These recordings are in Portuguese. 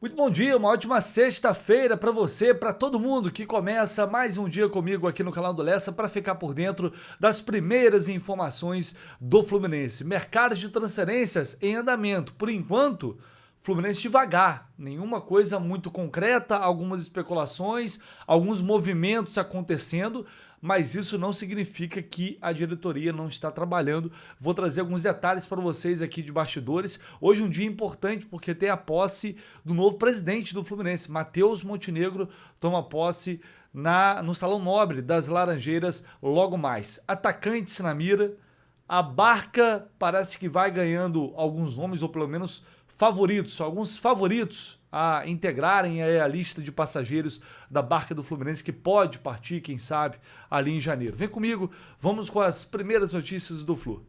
Muito bom dia, uma ótima sexta-feira para você, para todo mundo que começa mais um dia comigo aqui no canal do Lessa para ficar por dentro das primeiras informações do Fluminense. Mercados de transferências em andamento. Por enquanto, Fluminense devagar, nenhuma coisa muito concreta, algumas especulações, alguns movimentos acontecendo, mas isso não significa que a diretoria não está trabalhando. Vou trazer alguns detalhes para vocês aqui de bastidores. Hoje um dia importante porque tem a posse do novo presidente do Fluminense, Matheus Montenegro, toma posse no Salão Nobre das Laranjeiras logo mais. Atacantes na mira, a Barca parece que vai ganhando alguns nomes, ou pelo menos favoritos, alguns favoritos a integrarem a lista de passageiros da Barca do Fluminense, que pode partir, quem sabe, ali em janeiro. Vem comigo, vamos com as primeiras notícias do Flu.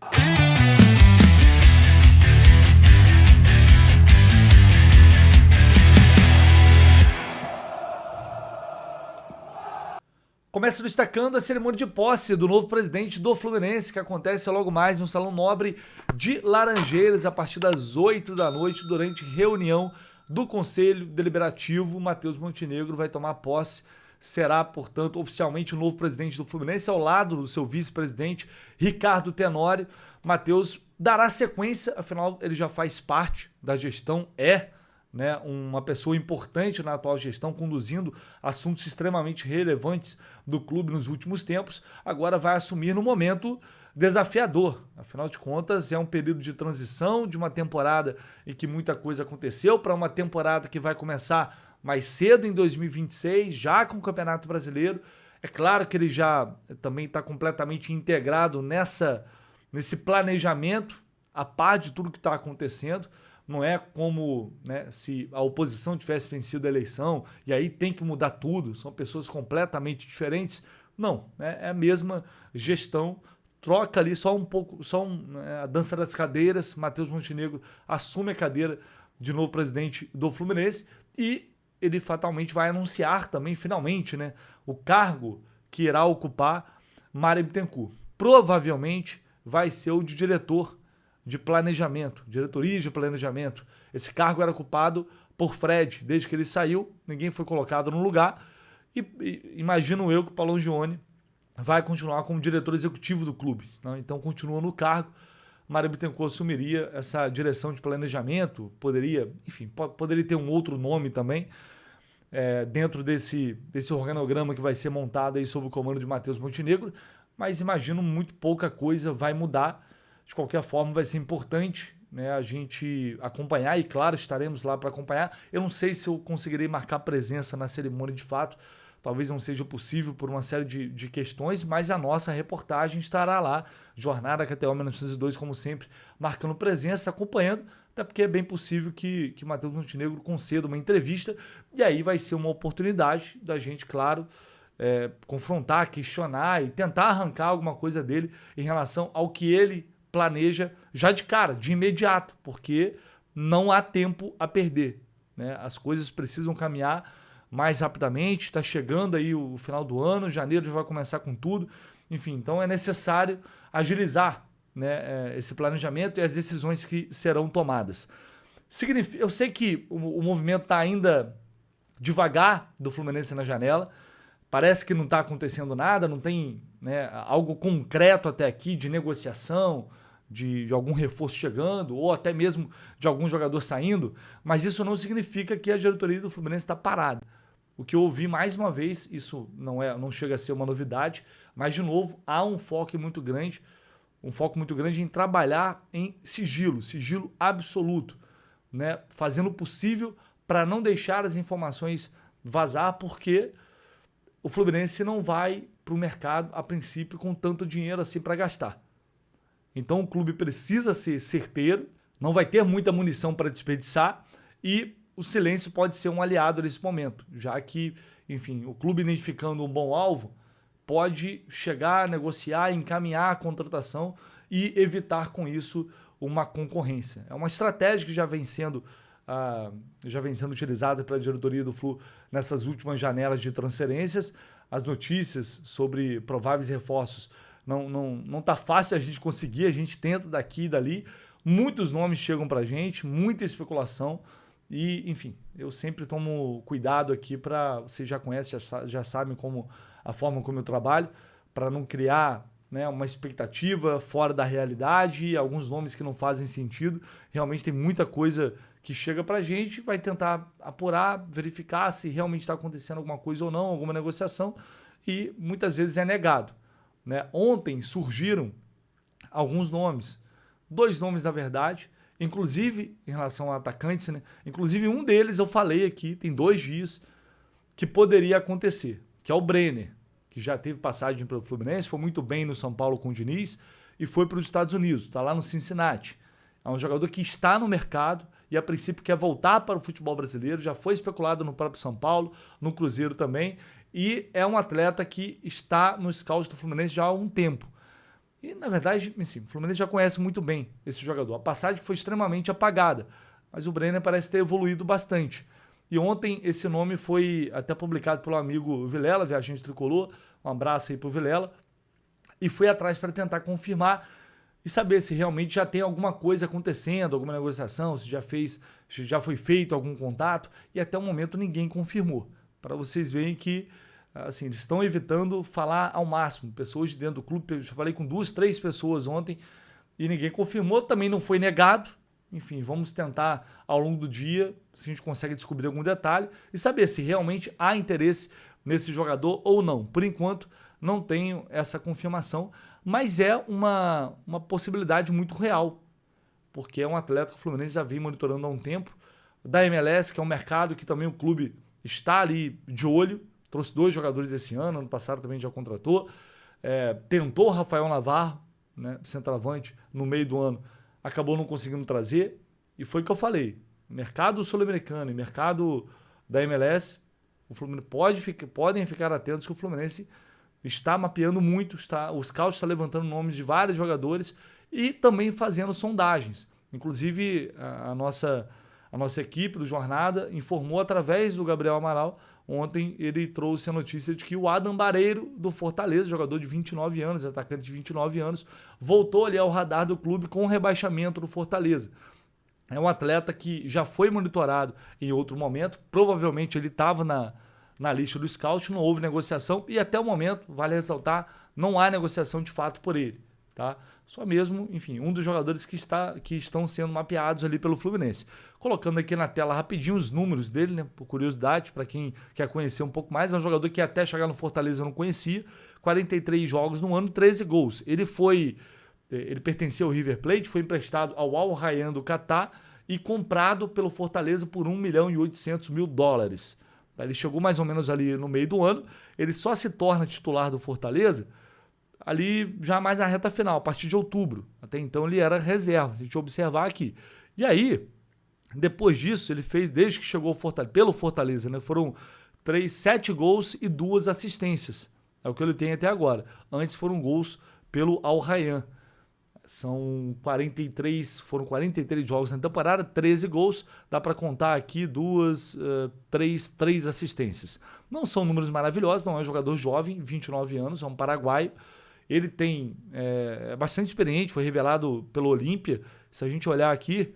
Começa destacando a cerimônia de posse do novo presidente do Fluminense, que acontece logo mais no Salão Nobre de Laranjeiras, a partir das 8 da noite, durante reunião do Conselho Deliberativo. Matheus Montenegro vai tomar posse, será, portanto, oficialmente o novo presidente do Fluminense, ao lado do seu vice-presidente, Ricardo Tenório. Matheus dará sequência, afinal ele já faz parte da gestão, uma pessoa importante na atual gestão, conduzindo assuntos extremamente relevantes do clube nos últimos tempos. Agora vai assumir no momento desafiador. Afinal de contas, é um período de transição de uma temporada em que muita coisa aconteceu para uma temporada que vai começar mais cedo, em 2026, já com o Campeonato Brasileiro. É claro que ele já também está completamente integrado nesse planejamento, a par de tudo que está acontecendo. Não é como se a oposição tivesse vencido a eleição e aí tem que mudar tudo, são pessoas completamente diferentes. Não, é a mesma gestão, troca ali só um pouco, a dança das cadeiras. Matheus Montenegro assume a cadeira de novo presidente do Fluminense e ele fatalmente vai anunciar também, finalmente, o cargo que irá ocupar Mário Bittencourt. Provavelmente vai ser o de diretor de planejamento, diretoria de planejamento. Esse cargo era ocupado por Fred. Desde que ele saiu, ninguém foi colocado no lugar. E imagino eu que o Paulo Angione vai continuar como diretor executivo do clube, né? Então continua no cargo. Mário Bittencourt assumiria essa direção de planejamento, poderia ter um outro nome também, dentro desse organograma que vai ser montado aí sob o comando de Matheus Montenegro, mas imagino muito pouca coisa vai mudar. De qualquer forma, vai ser importante, a gente acompanhar, e claro, estaremos lá para acompanhar. Eu não sei se eu conseguirei marcar presença na cerimônia de fato, talvez não seja possível por uma série de questões, mas a nossa reportagem estará lá, Jornada KTO 1902, como sempre, marcando presença, acompanhando, até porque é bem possível que Matheus Montenegro conceda uma entrevista, e aí vai ser uma oportunidade da gente, claro, confrontar, questionar e tentar arrancar alguma coisa dele em relação ao que ele planeja já de cara, de imediato, porque não há tempo a perder, As coisas precisam caminhar mais rapidamente, está chegando aí o final do ano, janeiro já vai começar com tudo, enfim, então é necessário agilizar, esse planejamento e as decisões que serão tomadas. Eu sei que o movimento está ainda devagar do Fluminense na janela, parece que não está acontecendo nada, não tem algo concreto até aqui de negociação, de algum reforço chegando, ou até mesmo de algum jogador saindo, mas isso não significa que a diretoria do Fluminense está parada. O que eu ouvi mais uma vez, isso não chega a ser uma novidade, mas de novo há um foco muito grande em trabalhar em sigilo absoluto, fazendo o possível para não deixar as informações vazar, porque o Fluminense não vai para o mercado, a princípio, com tanto dinheiro assim para gastar. Então o clube precisa ser certeiro, não vai ter muita munição para desperdiçar e o silêncio pode ser um aliado nesse momento, já que, enfim, o clube identificando um bom alvo pode chegar, negociar, encaminhar a contratação e evitar com isso uma concorrência. É uma estratégia que já vem sendo utilizada pela diretoria do Flu nessas últimas janelas de transferências. As notícias sobre prováveis reforços não tá fácil a gente conseguir, a gente tenta daqui e dali, muitos nomes chegam pra gente, muita especulação, E, enfim, eu sempre tomo cuidado aqui para, vocês já conhecem, já sabem a forma como eu trabalho, para não criar, né, uma expectativa fora da realidade, alguns nomes que não fazem sentido. Realmente tem muita coisa que chega para a gente, vai tentar apurar, verificar se realmente está acontecendo alguma coisa ou não, alguma negociação, e muitas vezes é negado, né? Ontem surgiram alguns nomes, 2 nomes na verdade, inclusive em relação a atacantes, né? Inclusive um deles eu falei aqui, tem 2 dias, que poderia acontecer, que é o Brenner, que já teve passagem pelo Fluminense, foi muito bem no São Paulo com o Diniz e foi para os Estados Unidos, está lá no Cincinnati. É um jogador que está no mercado e a princípio quer voltar para o futebol brasileiro, já foi especulado no próprio São Paulo, no Cruzeiro também, e é um atleta que está no scout do Fluminense já há um tempo. E, na verdade, assim, o Fluminense já conhece muito bem esse jogador. A passagem foi extremamente apagada, mas o Brenner parece ter evoluído bastante. E ontem esse nome foi até publicado pelo amigo Vilela, viajante tricolor, um abraço aí pro Vilela, e foi atrás para tentar confirmar e saber se realmente já tem alguma coisa acontecendo, alguma negociação, se já foi feito algum contato, e até o momento ninguém confirmou. Para vocês verem que assim, eles estão evitando falar ao máximo. Pessoas de dentro do clube, eu já falei com 2, 3 pessoas ontem e ninguém confirmou, também não foi negado. Enfim, vamos tentar ao longo do dia se a gente consegue descobrir algum detalhe e saber se realmente há interesse nesse jogador ou não. Por enquanto, não tenho essa confirmação, mas é uma possibilidade muito real, porque é um atleta que o Fluminense já vem monitorando há um tempo, da MLS, que é um mercado que também o clube está ali de olho, trouxe 2 jogadores esse ano passado também já contratou, tentou o Rafael Navarro, né, centroavante, no meio do ano, acabou não conseguindo trazer, e foi o que eu falei, mercado sul-americano e mercado da MLS, o Fluminense podem ficar atentos que o Fluminense está mapeando muito, o scout está levantando nomes de vários jogadores e também fazendo sondagens. Inclusive, a nossa equipe do Jornada informou através do Gabriel Amaral, ontem ele trouxe a notícia de que o Adam Bareiro, do Fortaleza, jogador de 29 anos, atacante de 29 anos, voltou ali ao radar do clube com o rebaixamento do Fortaleza. É um atleta que já foi monitorado em outro momento, provavelmente ele estava na lista do scout, não houve negociação e até o momento, vale ressaltar, não há negociação de fato por ele, tá? Só mesmo, enfim, um dos jogadores que estão sendo mapeados ali pelo Fluminense. Colocando aqui na tela rapidinho os números dele, né, por curiosidade, para quem quer conhecer um pouco mais, é um jogador que até chegar no Fortaleza eu não conhecia, 43 jogos no ano, 13 gols. Ele pertencia ao River Plate, foi emprestado ao Al Rayyan do Catar e comprado pelo Fortaleza por $1.800.000. Ele chegou mais ou menos ali no meio do ano, ele só se torna titular do Fortaleza ali já mais na reta final, a partir de outubro. Até então ele era reserva, se a gente observar aqui. E aí, depois disso, ele fez, desde que chegou pelo Fortaleza, né, foram 7 gols e 2 assistências. É o que ele tem até agora. Antes foram gols pelo Al Rayyan. Foram 43 jogos na temporada, 13 gols, dá para contar aqui 3 assistências. Não são números maravilhosos, não é um jogador jovem, 29 anos, é um paraguaio. Ele tem bastante experiente, foi revelado pelo Olímpia. Se a gente olhar aqui,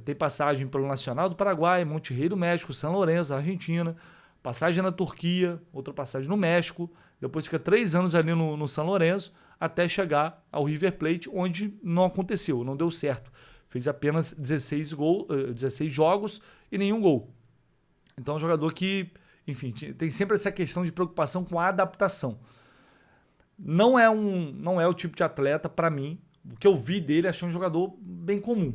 tem passagem pelo Nacional do Paraguai, Monterrey do México, São Lourenço da Argentina, passagem na Turquia, outra passagem no México, depois fica 3 anos ali no São Lourenço, até chegar ao River Plate, onde não aconteceu, não deu certo. Fez apenas 16 jogos e nenhum gol. Então é um jogador que, enfim, tem sempre essa questão de preocupação com a adaptação. Não é o tipo de atleta, para mim, o que eu vi dele, achei um jogador bem comum.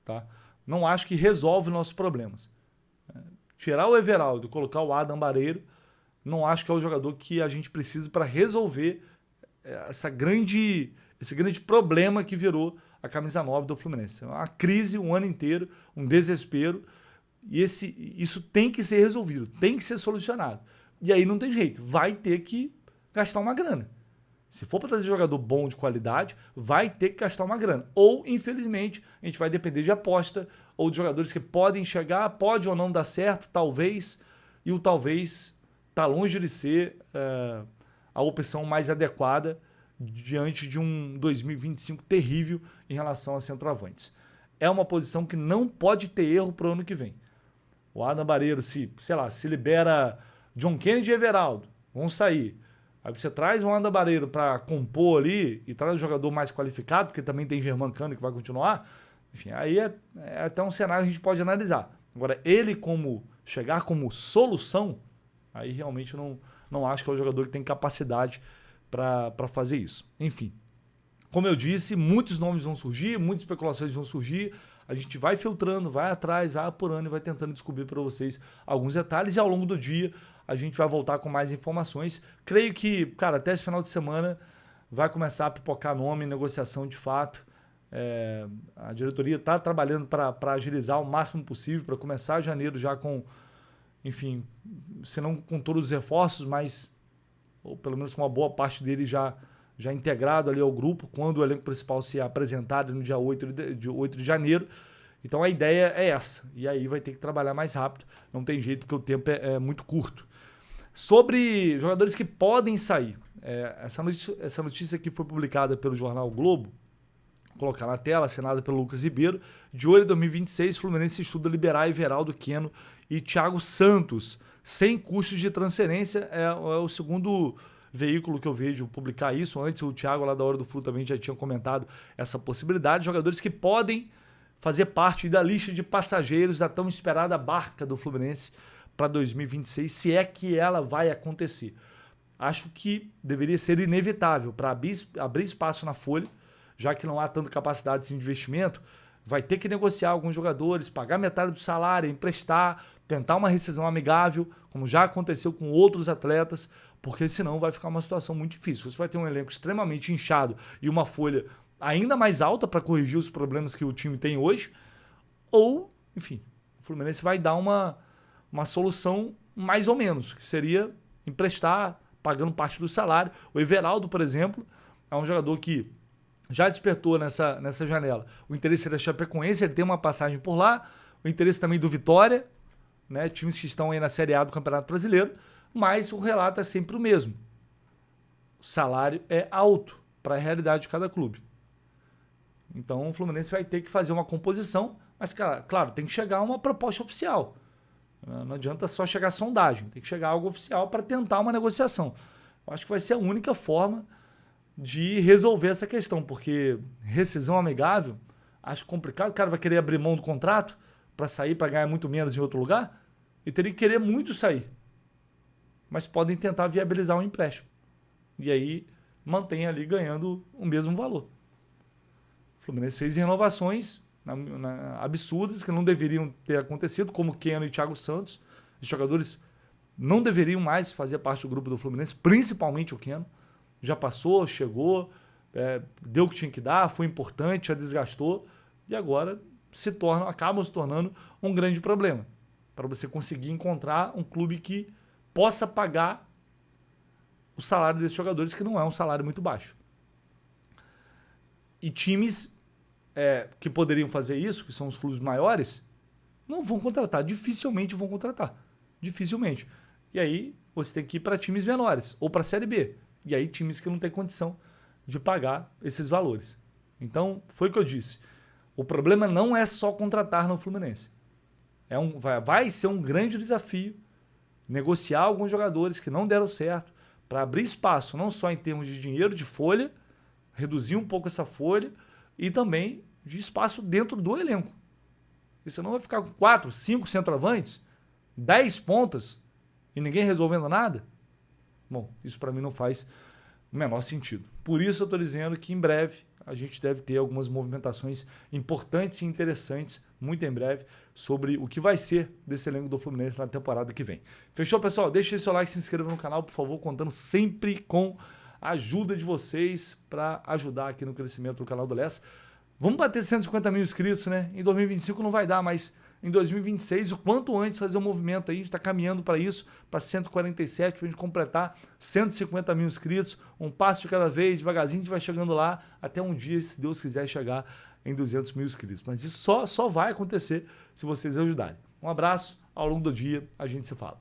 Tá? Não acho que resolve nossos problemas. Tirar o Everaldo e colocar o Adam Bareiro, não acho que é o jogador que a gente precisa para resolver esse grande problema que virou a camisa 9 do Fluminense. É uma crise um ano inteiro, um desespero, e isso tem que ser resolvido, tem que ser solucionado. E aí não tem jeito, vai ter que gastar uma grana. Se for para trazer jogador bom de qualidade, vai ter que gastar uma grana. Ou, infelizmente, a gente vai depender de aposta ou de jogadores que podem chegar, pode ou não dar certo, talvez, e o talvez está longe de ser a opção mais adequada diante de um 2025 terrível em relação a centroavantes. é uma posição que não pode ter erro para o ano que vem. O Adam Bareiro, sei lá, se libera John Kennedy e Everaldo, vão sair. Aí você traz um Adam Bareiro para compor ali e traz um jogador mais qualificado, porque também tem Germancano que vai continuar. Enfim, aí é até um cenário que a gente pode analisar. Agora, ele chegar como solução, aí realmente eu não acho que é o jogador que tem capacidade para fazer isso. Enfim, como eu disse, muitos nomes vão surgir, muitas especulações vão surgir. A gente vai filtrando, vai atrás, vai apurando e vai tentando descobrir para vocês alguns detalhes. E ao longo do dia a gente vai voltar com mais informações. Creio que, cara, até esse final de semana vai começar a pipocar nome, negociação de fato. A diretoria está trabalhando para agilizar o máximo possível, para começar janeiro já com, enfim, se não com todos os reforços, mas ou pelo menos com uma boa parte dele já integrado ali ao grupo, quando o elenco principal se apresentar no dia 8 de janeiro. Então a ideia é essa. E aí vai ter que trabalhar mais rápido. Não tem jeito, porque o tempo é muito curto. Sobre jogadores que podem sair. Essa notícia aqui foi publicada pelo jornal Globo. Vou colocar na tela, assinada pelo Lucas Ribeiro. De olho em 2026, o Fluminense estuda liberar Everaldo Keno e Thiago Santos, sem custos de transferência. É o segundo veículo que eu vejo publicar isso. Antes o Thiago lá da Hora do Flu também já tinha comentado essa possibilidade. Jogadores que podem fazer parte da lista de passageiros da tão esperada barca do Fluminense para 2026, se é que ela vai acontecer. Acho que deveria ser inevitável para abrir espaço na folha, já que não há tanta capacidade de investimento, vai ter que negociar alguns jogadores, pagar metade do salário, emprestar, tentar uma rescisão amigável, como já aconteceu com outros atletas, porque senão vai ficar uma situação muito difícil. Você vai ter um elenco extremamente inchado e uma folha ainda mais alta para corrigir os problemas que o time tem hoje, ou, enfim, o Fluminense vai dar uma solução mais ou menos, que seria emprestar, pagando parte do salário. O Everaldo, por exemplo, é um jogador que já despertou nessa janela o interesse da Chapecoense, ele tem uma passagem por lá, o interesse também do Vitória, né, times que estão aí na Série A do Campeonato Brasileiro, mas o relato é sempre o mesmo. O salário é alto para a realidade de cada clube. Então o Fluminense vai ter que fazer uma composição, mas, claro, tem que chegar a uma proposta oficial. Não adianta só chegar a sondagem, tem que chegar a algo oficial para tentar uma negociação. Eu acho que vai ser a única forma de resolver essa questão, porque rescisão amigável, acho complicado. O cara vai querer abrir mão do contrato para sair, para ganhar muito menos em outro lugar, e teria que querer muito sair. Mas podem tentar viabilizar um empréstimo. E aí mantém ali ganhando o mesmo valor. O Fluminense fez renovações absurdas que não deveriam ter acontecido, como Keno e Thiago Santos. Os jogadores não deveriam mais fazer parte do grupo do Fluminense, principalmente o Keno. Já passou, chegou, deu o que tinha que dar, foi importante, já desgastou, e agora acabam se tornando um grande problema para você conseguir encontrar um clube que possa pagar o salário desses jogadores, que não é um salário muito baixo. E times que poderiam fazer isso, que são os clubes maiores, não vão contratar, dificilmente vão contratar. Dificilmente. E aí você tem que ir para times menores, ou para a Série B. E aí times que não têm condição de pagar esses valores. Então, foi o que eu disse. O problema não é só contratar no Fluminense. Vai ser um grande desafio negociar alguns jogadores que não deram certo para abrir espaço, não só em termos de dinheiro, de folha, reduzir um pouco essa folha e também de espaço dentro do elenco. E você não vai ficar com 4, 5 centroavantes, 10 pontas e ninguém resolvendo nada? Bom, isso para mim não faz o menor sentido. Por isso eu estou dizendo que em breve a gente deve ter algumas movimentações importantes e interessantes, muito em breve, sobre o que vai ser desse elenco do Fluminense na temporada que vem. Fechou, pessoal? Deixe seu like, se inscreva no canal, por favor, contando sempre com a ajuda de vocês para ajudar aqui no crescimento do canal do Lessa. Vamos bater 150 mil inscritos, né? Em 2025 não vai dar, mas em 2026, o quanto antes fazer um movimento aí, a gente está caminhando para isso, para 147, para a gente completar 150 mil inscritos, um passo de cada vez, devagarzinho, a gente vai chegando lá, até um dia, se Deus quiser, chegar em 200 mil inscritos. Mas isso só vai acontecer se vocês ajudarem. Um abraço, ao longo do dia a gente se fala.